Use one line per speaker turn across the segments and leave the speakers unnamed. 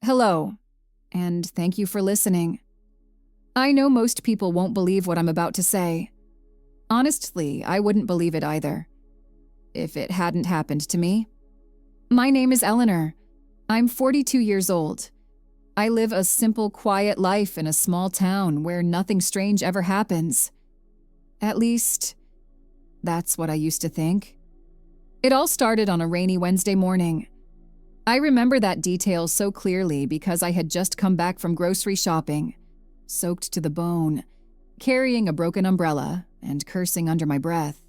Hello, and thank you for listening. I know most people won't believe what I'm about to say. Honestly, I wouldn't believe it either, if it hadn't happened to me. My name is Eleanor. I'm 42 years old. I live a simple, quiet life in a small town where nothing strange ever happens. At least, that's what I used to think. It all started on a rainy Wednesday morning. I remember that detail so clearly because I had just come back from grocery shopping, soaked to the bone, carrying a broken umbrella and cursing under my breath.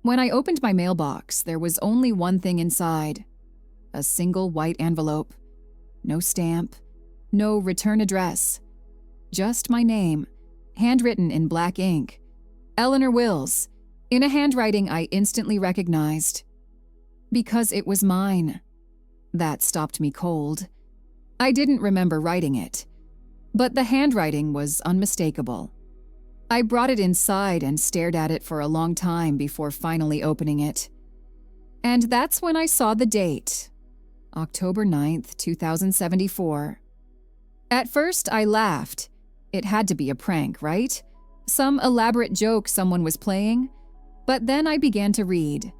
When I opened my mailbox, there was only one thing inside: a single white envelope. No stamp, no return address. Just my name, handwritten in black ink, Eleanor Wills, in a handwriting I instantly recognized. Because it was mine. That stopped me cold. I didn't remember writing it, but the handwriting was unmistakable. I brought it inside and stared at it for a long time before finally opening it. And that's when I saw the date, October 9th, 2074. At first, I laughed. It had to be a prank, right? Some elaborate joke someone was playing. But then I began to read.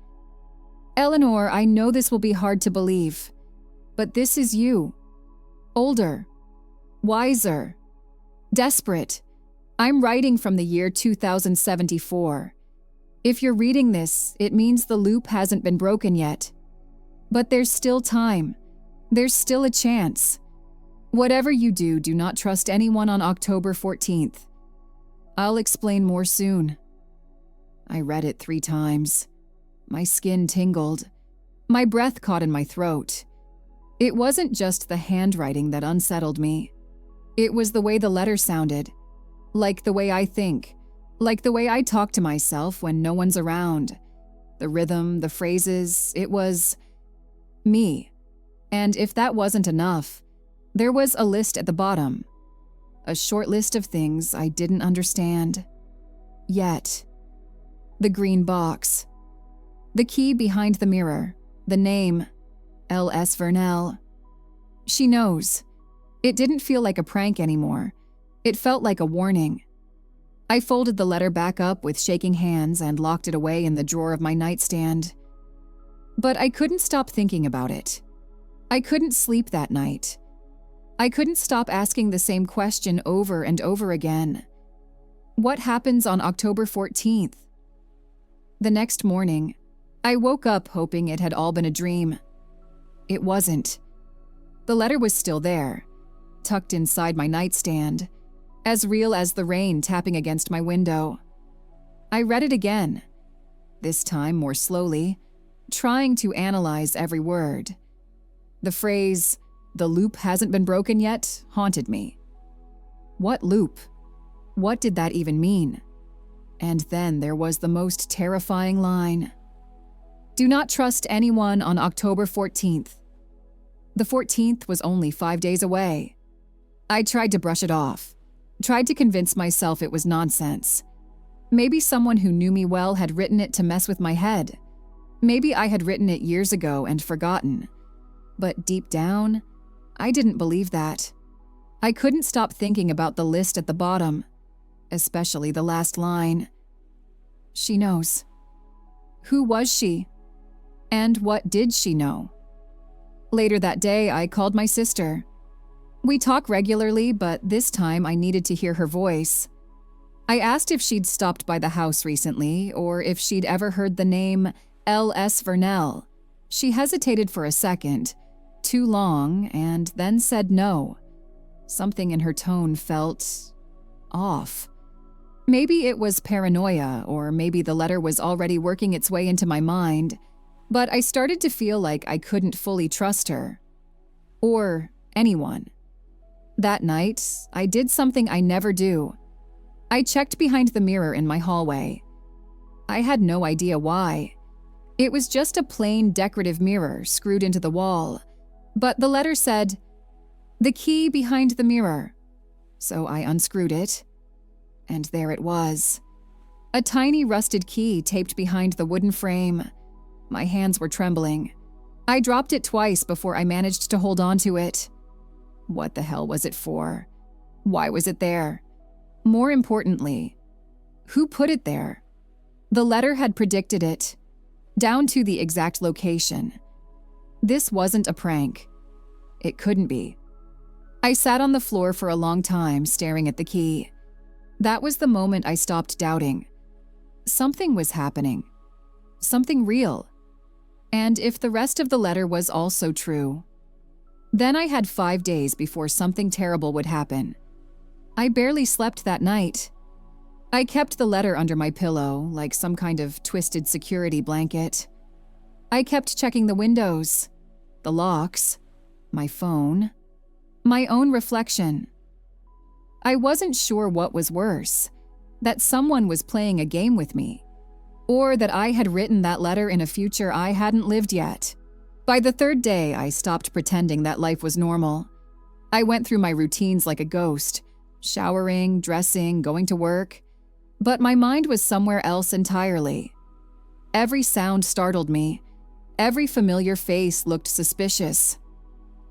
Eleanor, I know this will be hard to believe, but this is you. Older, wiser, desperate. I'm writing from the year 2074. If you're reading this, it means the loop hasn't been broken yet. But there's still time. There's still a chance. Whatever you do, do not trust anyone on October 14th. I'll explain more soon. I read it 3 times. My skin tingled. My breath caught in my throat. It wasn't just the handwriting that unsettled me. It was the way the letter sounded. Like the way I think. Like the way I talk to myself when no one's around. The rhythm, the phrases, it was me. And if that wasn't enough, there was a list at the bottom. A short list of things I didn't understand. Yet. The green box. The key behind the mirror. The name. L.S. Vernell. She knows. It didn't feel like a prank anymore. It felt like a warning. I folded the letter back up with shaking hands and locked it away in the drawer of my nightstand. But I couldn't stop thinking about it. I couldn't sleep that night. I couldn't stop asking the same question over and over again. What happens on October 14th? The next morning, I woke up hoping it had all been a dream. It wasn't. The letter was still there, tucked inside my nightstand, as real as the rain tapping against my window. I read it again, this time more slowly, trying to analyze every word. The phrase, "The loop hasn't been broken yet," haunted me. What loop? What did that even mean? And then there was the most terrifying line. Do not trust anyone on October 14th. The 14th was only 5 days away. I tried to brush it off, tried to convince myself it was nonsense. Maybe someone who knew me well had written it to mess with my head. Maybe I had written it years ago and forgotten. But deep down, I didn't believe that. I couldn't stop thinking about the list at the bottom, especially the last line. She knows. Who was she? And what did she know? Later that day, I called my sister. We talk regularly, but this time I needed to hear her voice. I asked if she'd stopped by the house recently or if she'd ever heard the name L.S. Vernell. She hesitated for a second, too long, and then said no. Something in her tone felt off. Maybe it was paranoia, or maybe the letter was already working its way into my mind, but I started to feel like I couldn't fully trust her. Or anyone. That night, I did something I never do. I checked behind the mirror in my hallway. I had no idea why. It was just a plain decorative mirror screwed into the wall, but the letter said, "The key behind the mirror." So I unscrewed it, and there it was. A tiny rusted key taped behind the wooden frame. My hands were trembling. I dropped it twice before I managed to hold on to it. What the hell was it for? Why was it there? More importantly, who put it there? The letter had predicted it, down to the exact location. This wasn't a prank. It couldn't be. I sat on the floor for a long time, staring at the key. That was the moment I stopped doubting. Something was happening. Something real. And if the rest of the letter was also true, then I had 5 days before something terrible would happen. I barely slept that night. I kept the letter under my pillow, like some kind of twisted security blanket. I kept checking the windows, the locks, my phone, my own reflection. I wasn't sure what was worse, that someone was playing a game with me, or that I had written that letter in a future I hadn't lived yet. By the 3rd day, I stopped pretending that life was normal. I went through my routines like a ghost, showering, dressing, going to work, but my mind was somewhere else entirely. Every sound startled me. Every familiar face looked suspicious.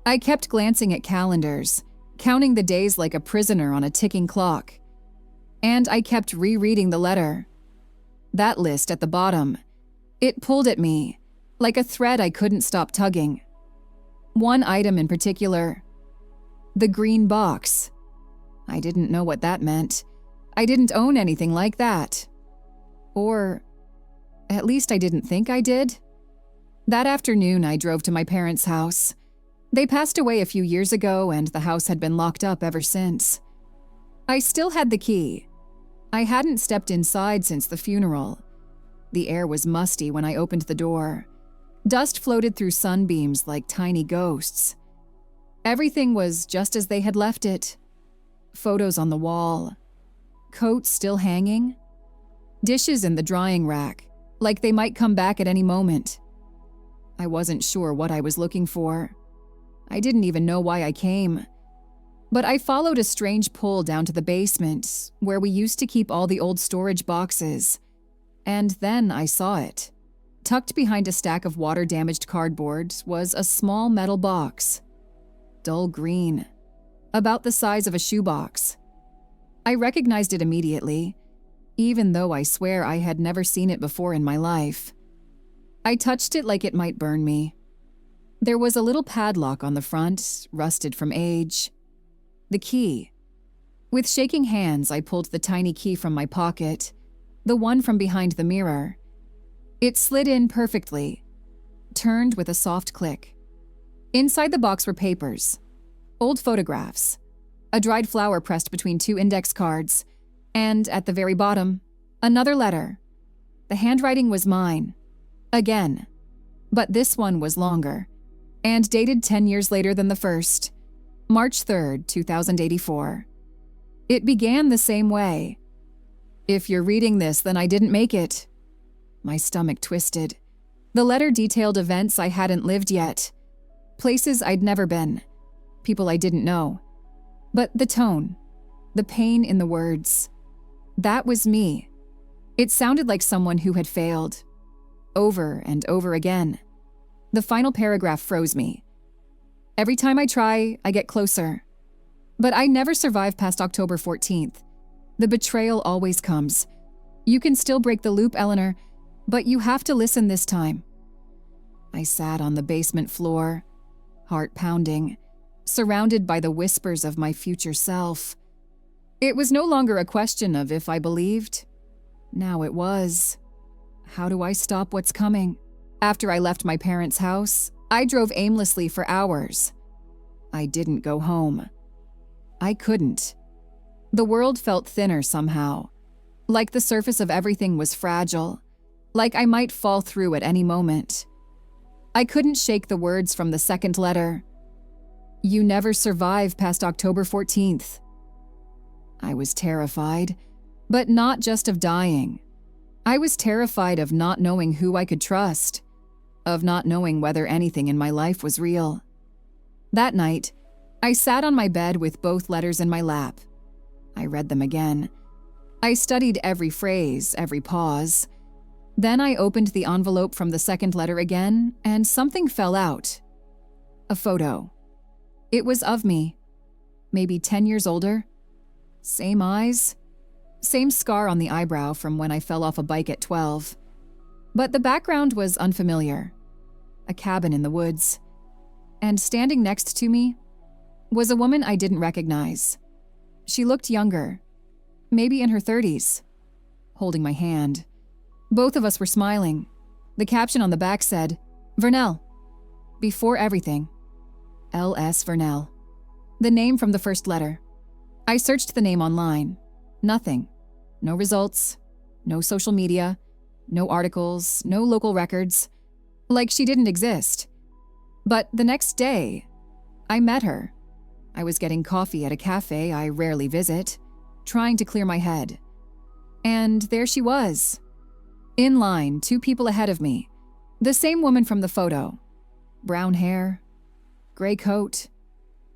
I kept glancing at calendars, counting the days like a prisoner on a ticking clock. And I kept rereading the letter. That list at the bottom, it pulled at me, like a thread I couldn't stop tugging. One item in particular, the green box. I didn't know what that meant. I didn't own anything like that. Or, at least I didn't think I did. That afternoon, I drove to my parents' house. They passed away a few years ago, and the house had been locked up ever since. I still had the key. I hadn't stepped inside since the funeral. The air was musty when I opened the door. Dust floated through sunbeams like tiny ghosts. Everything was just as they had left it. Photos on the wall. Coats still hanging. Dishes in the drying rack, like they might come back at any moment. I wasn't sure what I was looking for. I didn't even know why I came. But I followed a strange pull down to the basement, where we used to keep all the old storage boxes. And then I saw it. Tucked behind a stack of water-damaged cardboard was a small metal box. Dull green. About the size of a shoebox. I recognized it immediately, even though I swear I had never seen it before in my life. I touched it like it might burn me. There was a little padlock on the front, rusted from age. The key. With shaking hands, I pulled the tiny key from my pocket, the one from behind the mirror. It slid in perfectly, turned with a soft click. Inside the box were papers, old photographs, a dried flower pressed between 2 index cards, and at the very bottom, another letter. The handwriting was mine. Again. But this one was longer, and dated 10 years later than the first, March 3rd, 2084. It began the same way. If you're reading this, then I didn't make it. My stomach twisted. The letter detailed events I hadn't lived yet, places I'd never been, people I didn't know. But the tone, the pain in the words, that was me. It sounded like someone who had failed. Over and over again. The final paragraph froze me. Every time I try, I get closer. But I never survive past October 14th. The betrayal always comes. You can still break the loop, Eleanor, but you have to listen this time. I sat on the basement floor, heart pounding, surrounded by the whispers of my future self. It was no longer a question of if I believed. Now it was. How do I stop what's coming? After I left my parents' house, I drove aimlessly for hours. I didn't go home. I couldn't. The world felt thinner somehow, like the surface of everything was fragile, like I might fall through at any moment. I couldn't shake the words from the second letter. You never survive past October 14th. I was terrified, but not just of dying. I was terrified of not knowing who I could trust, of not knowing whether anything in my life was real. That night, I sat on my bed with both letters in my lap. I read them again. I studied every phrase, every pause. Then I opened the envelope from the second letter again, and something fell out. A photo. It was of me, maybe 10 years older. Same eyes, same scar on the eyebrow from when I fell off a bike at 12. But the background was unfamiliar. A cabin in the woods. And standing next to me was a woman I didn't recognize. She looked younger, maybe in her 30s, holding my hand. Both of us were smiling. The caption on the back said, "Vernell. Before everything. L.S. Vernell." The name from the first letter. I searched the name online. Nothing. No results. No social media. No articles. No local records. Like she didn't exist. But the next day, I met her. I was getting coffee at a cafe I rarely visit, trying to clear my head. And there she was. In line, 2 people ahead of me. The same woman from the photo. Brown hair, gray coat.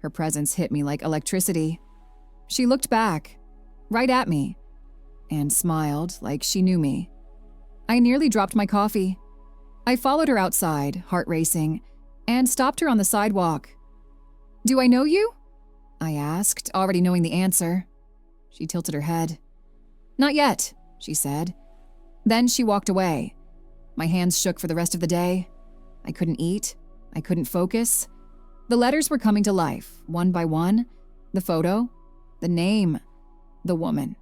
Her presence hit me like electricity. She looked back, right at me, and smiled like she knew me. I nearly dropped my coffee. I followed her outside, heart racing, and stopped her on the sidewalk. "Do I know you?" I asked, already knowing the answer. She tilted her head. "Not yet," she said. Then she walked away. My hands shook for the rest of the day. I couldn't eat. I couldn't focus. The letters were coming to life, one by one. The photo, the name, the woman.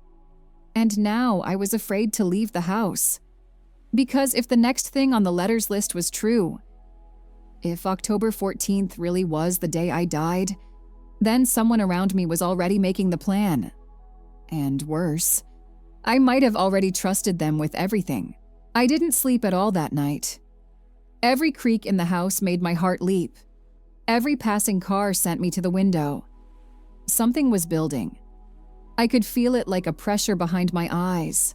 And now I was afraid to leave the house. Because if the next thing on the letters list was true, if October 14th really was the day I died, then someone around me was already making the plan. And worse, I might have already trusted them with everything. I didn't sleep at all that night. Every creak in the house made my heart leap. Every passing car sent me to the window. Something was building. I could feel it like a pressure behind my eyes.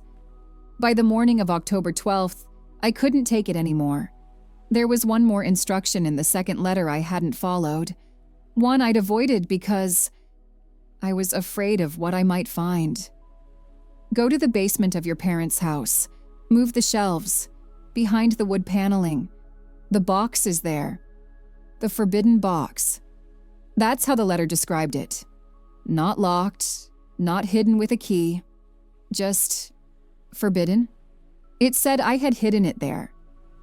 By the morning of October 12th, I couldn't take it anymore. There was one more instruction in the second letter I hadn't followed. One I'd avoided because I was afraid of what I might find. Go to the basement of your parents' house. Move the shelves. Behind the wood paneling. The box is there. The forbidden box. That's how the letter described it. Not locked, not hidden with a key. Just forbidden. It said I had hidden it there.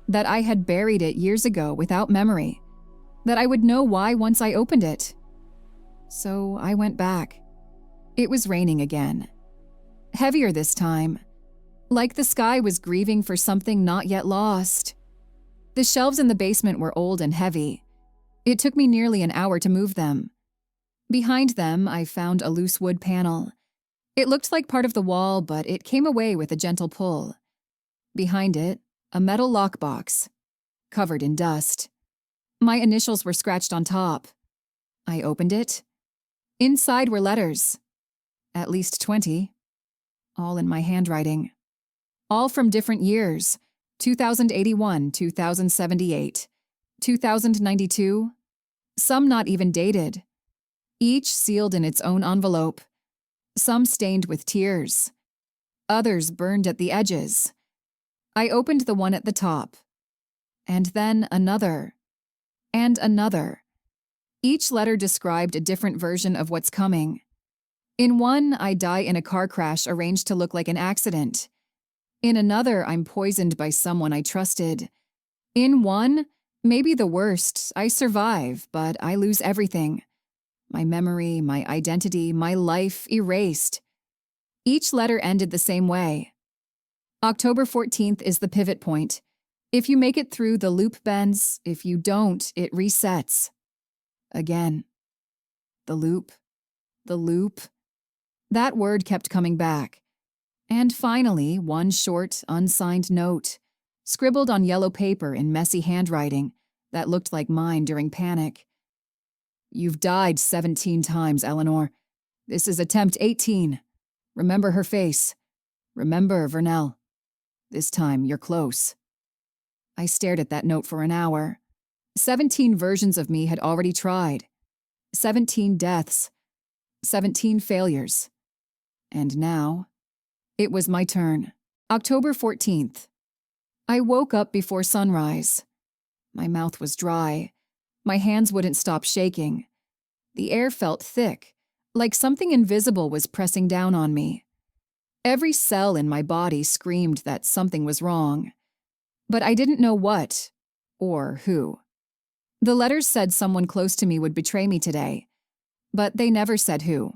That I had buried it years ago without memory. That I would know why once I opened it. So I went back. It was raining again. Heavier this time. Like the sky was grieving for something not yet lost. The shelves in the basement were old and heavy. It took me nearly an hour to move them. Behind them, I found a loose wood panel. It looked like part of the wall, but it came away with a gentle pull. Behind it, a metal lockbox, covered in dust. My initials were scratched on top. I opened it. Inside were letters. At least 20. All in my handwriting. All from different years. 2081, 2078, 2092. Some not even dated. Each sealed in its own envelope. Some stained with tears. Others burned at the edges. I opened the one at the top. And then another. And another. Each letter described a different version of what's coming. In one, I die in a car crash arranged to look like an accident. In another, I'm poisoned by someone I trusted. In one, maybe the worst, I survive, but I lose everything. My memory, my identity, my life erased. Each letter ended the same way. October 14th is the pivot point. If you make it through, the loop bends. If you don't, it resets. Again. The loop. The loop. That word kept coming back. And finally, one short, unsigned note, scribbled on yellow paper in messy handwriting that looked like mine during panic. You've died 17 times, Eleanor. This is attempt 18. Remember her face. Remember Vernell. This time, you're close. I stared at that note for an hour. 17 versions of me had already tried. 17 deaths. 17 failures. And now, it was my turn. October 14th. I woke up before sunrise. My mouth was dry. My hands wouldn't stop shaking. The air felt thick, like something invisible was pressing down on me. Every cell in my body screamed that something was wrong, but I didn't know what or who. The letters said someone close to me would betray me today, but they never said who.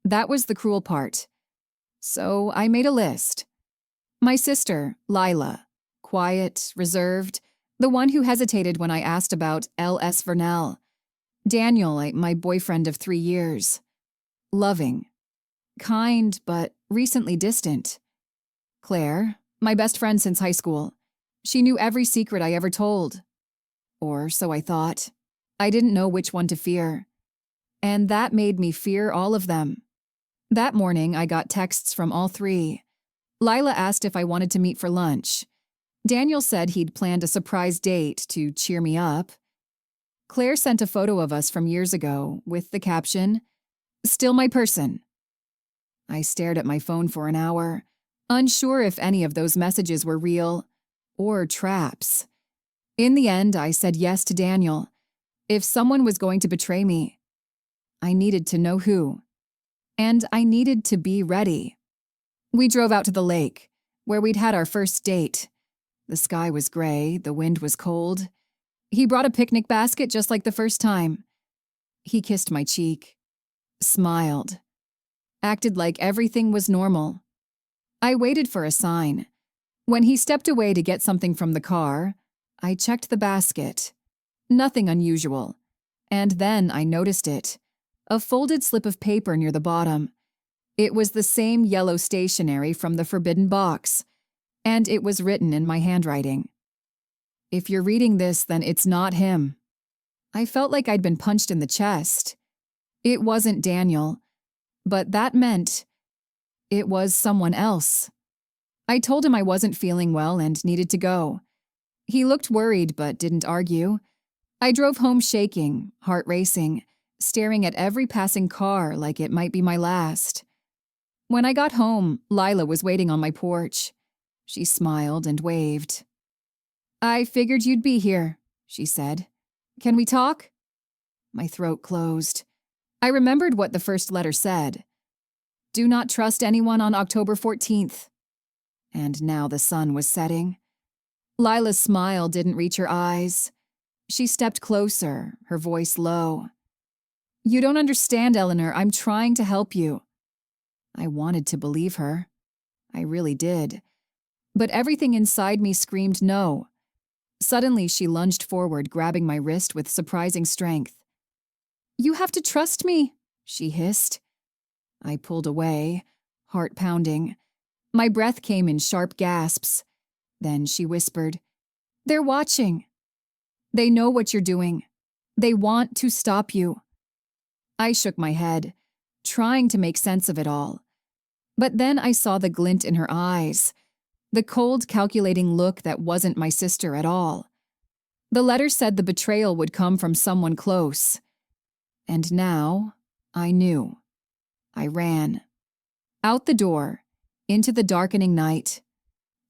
That was the cruel part. So I made a list. My sister, Lila, quiet, reserved, the one who hesitated when I asked about L.S. Vernell. Daniel, my boyfriend of 3 years. Loving. Kind, but recently distant. Claire, my best friend since high school. She knew every secret I ever told. Or so I thought. I didn't know which one to fear. And that made me fear all of them. That morning, I got texts from all 3. Lila asked if I wanted to meet for lunch. Daniel said he'd planned a surprise date to cheer me up. Claire sent a photo of us from years ago with the caption, "Still my person." I stared at my phone for an hour, unsure if any of those messages were real or traps. In the end, I said yes to Daniel. If someone was going to betray me, I needed to know who. And I needed to be ready. We drove out to the lake, where we'd had our first date. The sky was gray, the wind was cold. He brought a picnic basket just like the first time. He kissed my cheek, smiled, acted like everything was normal. I waited for a sign. When he stepped away to get something from the car, I checked the basket. Nothing unusual. And then I noticed it. A folded slip of paper near the bottom. It was the same yellow stationery from the forbidden box, and it was written in my handwriting. If you're reading this, then it's not him. I felt like I'd been punched in the chest. It wasn't Daniel, but that meant it was someone else. I told him I wasn't feeling well and needed to go. He looked worried but didn't argue. I drove home shaking, heart racing, staring at every passing car like it might be my last. When I got home, Lila was waiting on my porch. She smiled and waved. "I figured you'd be here," she said. "Can we talk?" My throat closed. I remembered what the first letter said. Do not trust anyone on October 14th. And now the sun was setting. Lila's smile didn't reach her eyes. She stepped closer, her voice low. "You don't understand, Eleanor. I'm trying to help you." I wanted to believe her. I really did. But everything inside me screamed no. Suddenly, she lunged forward, grabbing my wrist with surprising strength. "You have to trust me," she hissed. I pulled away, heart pounding. My breath came in sharp gasps. Then she whispered, "They're watching. They know what you're doing. They want to stop you." I shook my head, trying to make sense of it all. But then I saw the glint in her eyes, the cold, calculating look that wasn't my sister at all. The letter said the betrayal would come from someone close. And now, I knew. I ran. Out the door, into the darkening night.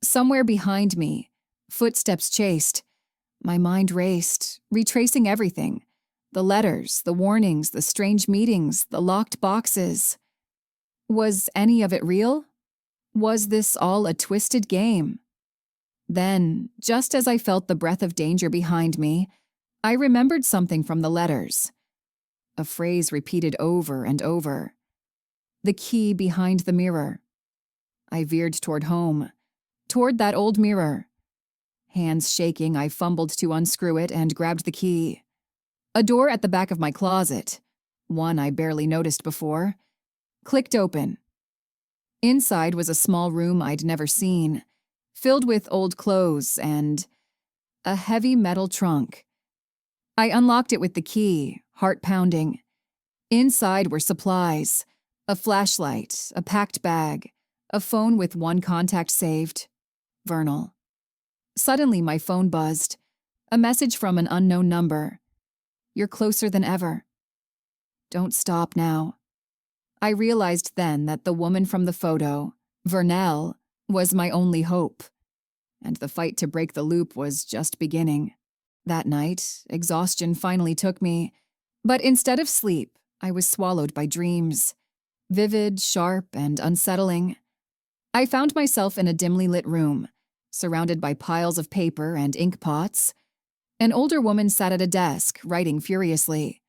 Somewhere behind me, footsteps chased. My mind raced, retracing everything. The letters, the warnings, the strange meetings, the locked boxes. Was any of it real? Was this all a twisted game? Then, just as I felt the breath of danger behind me, I remembered something from the letters. A phrase repeated over and over. The key behind the mirror. I veered toward home, toward that old mirror. Hands shaking, I fumbled to unscrew it and grabbed the key. A door at the back of my closet, one I barely noticed before, clicked open. Inside was a small room I'd never seen, filled with old clothes and a heavy metal trunk. I unlocked it with the key, heart pounding. Inside were supplies, a flashlight, a packed bag, a phone with one contact saved, Vernal. Suddenly my phone buzzed, a message from an unknown number. "You're closer than ever. Don't stop now." I realized then that the woman from the photo, Vernell, was my only hope. And the fight to break the loop was just beginning. That night, exhaustion finally took me. But instead of sleep, I was swallowed by dreams, vivid, sharp, and unsettling. I found myself in a dimly lit room, surrounded by piles of paper and ink pots. An older woman sat at a desk, writing furiously.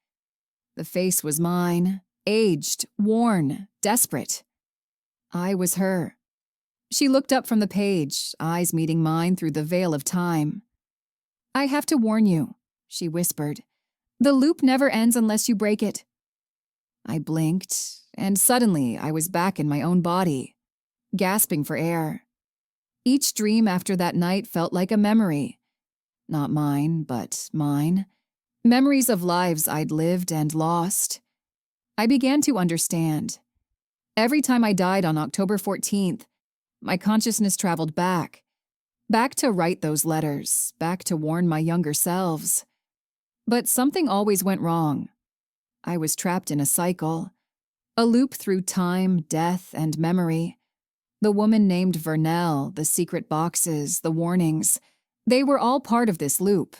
The face was mine, aged, worn, desperate. I was her. She looked up from the page, eyes meeting mine through the veil of time. "I have to warn you," she whispered. "The loop never ends unless you break it." I blinked, and suddenly I was back in my own body, gasping for air. Each dream after that night felt like a memory. Not mine, but mine. Memories of lives I'd lived and lost. I began to understand. Every time I died on October 14th, my consciousness traveled back. Back to write those letters, back to warn my younger selves. But something always went wrong. I was trapped in a cycle, a loop through time, death, and memory. The woman named Vernell, the secret boxes, the warnings, they were all part of this loop.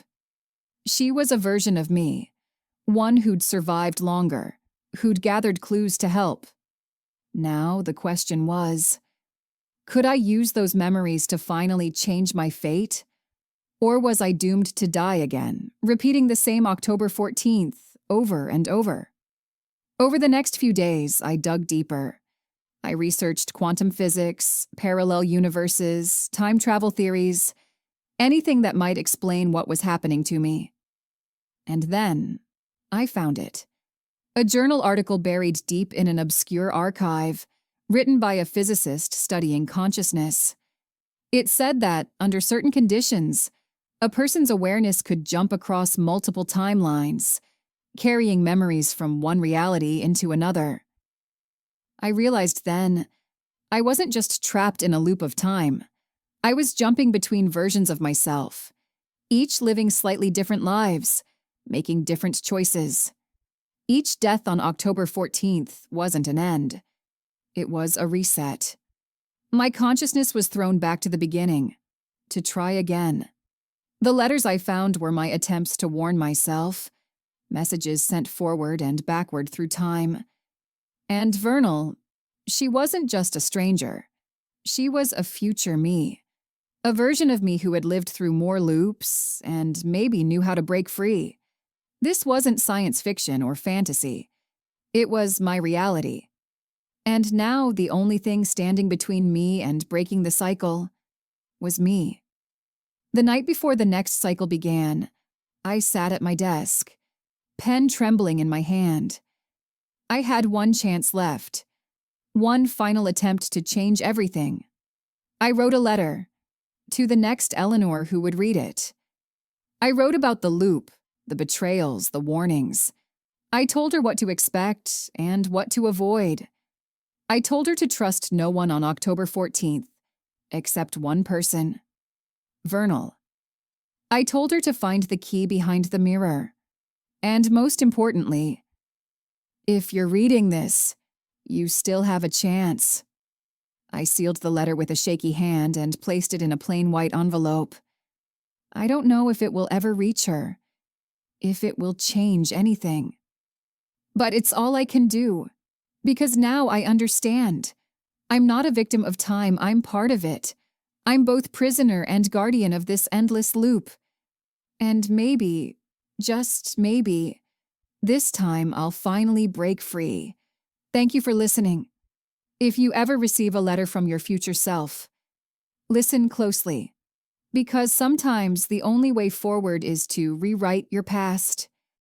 She was a version of me, one who'd survived longer, who'd gathered clues to help. Now the question was, could I use those memories to finally change my fate? Or was I doomed to die again, repeating the same October 14th over and over? Over the next few days, I dug deeper. I researched quantum physics, parallel universes, time travel theories, anything that might explain what was happening to me. And then, I found it. A journal article buried deep in an obscure archive, written by a physicist studying consciousness. It said that, under certain conditions, a person's awareness could jump across multiple timelines, carrying memories from one reality into another. I realized then, I wasn't just trapped in a loop of time. I was jumping between versions of myself, each living slightly different lives, making different choices. Each death on October 14th wasn't an end. It was a reset. My consciousness was thrown back to the beginning, to try again. The letters I found were my attempts to warn myself, messages sent forward and backward through time. And Vernell, she wasn't just a stranger. She was a future me, a version of me who had lived through more loops and maybe knew how to break free. This wasn't science fiction or fantasy. It was my reality. And now the only thing standing between me and breaking the cycle was me. The night before the next cycle began, I sat at my desk, pen trembling in my hand. I had one chance left, one final attempt to change everything. I wrote a letter to the next Eleanor who would read it. I wrote about the loop, the betrayals, the warnings. I told her what to expect and what to avoid. I told her to trust no one on October 14th, except one person, Vernell. I told her to find the key behind the mirror. And most importantly, if you're reading this, you still have a chance. I sealed the letter with a shaky hand and placed it in a plain white envelope. I don't know if it will ever reach her, if it will change anything. But it's all I can do, because now I understand. I'm not a victim of time, I'm part of it. I'm both prisoner and guardian of this endless loop. And maybe, just maybe, this time I'll finally break free. Thank you for listening. If you ever receive a letter from your future self, listen closely, because sometimes the only way forward is to rewrite your past.